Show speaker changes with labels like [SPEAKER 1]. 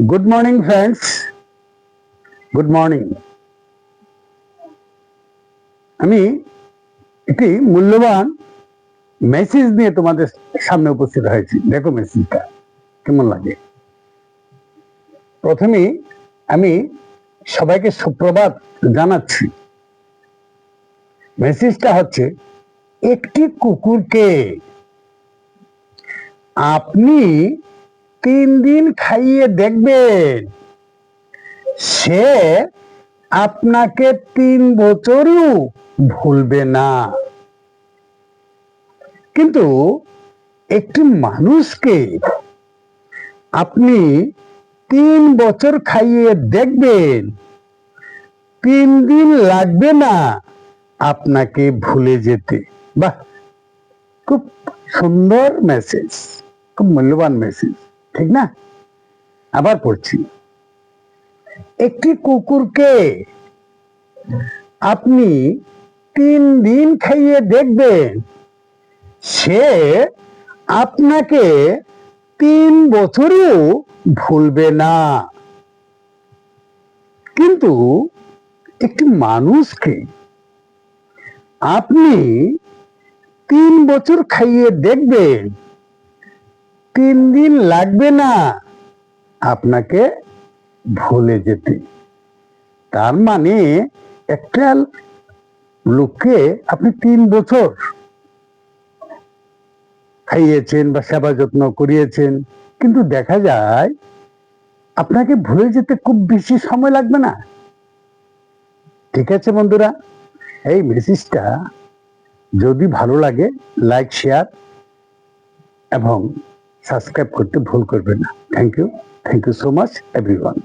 [SPEAKER 1] Good morning friends, good morning. আমি একটি মূল্যবান মেসেজ নিয়ে তোমাদের সামনে উপস্থিত হয়েছি। দেখো মেসেজটা কেমন লাগে। প্রথমেই আমি সবাইকে সুপ্রভাত জানাচ্ছি। মেসেজটা হচ্ছে, একটি কুকুরকে আপনি 3 দিন খাইয়ে দেখবেন, সে আপনাকে 3 বছরও ভুলবে না। কিন্তু একটি মানুষকে আপনি 3 বছর খাইয়ে দেখবেন, 3 দিন লাগবে না আপনাকে ভুলে যেতে। বাহ, খুব সুন্দর মেসেজ, খুব মূল্যবান মেসেজ, ঠিক না? আবার পড়ছি। একটি কুকুরকে আপনি 3 দিন খাইয়ে দেখবেন, সে আপনাকে 3 বছরও ভুলবে না। কিন্তু একটি মানুষকে আপনি 3 বছর খাইয়ে দেখবেন, 3 দিন লাগবে না আপনাকে ভুলে যেতে। তার মানে একটা লোককে আপনি 3 বছর খাইয়েছেন বা সেবা যত্ন করিয়েছেন, কিন্তু দেখা যায় আপনাকে ভুলে যেতে খুব বেশি সময় লাগবে না। ঠিক আছে বন্ধুরা, এই মেসেজটা যদি ভালো লাগে লাইক, শেয়ার এবং সাবস্ক্রাইব করতে ভুল করবেন না। Thank you so much everyone.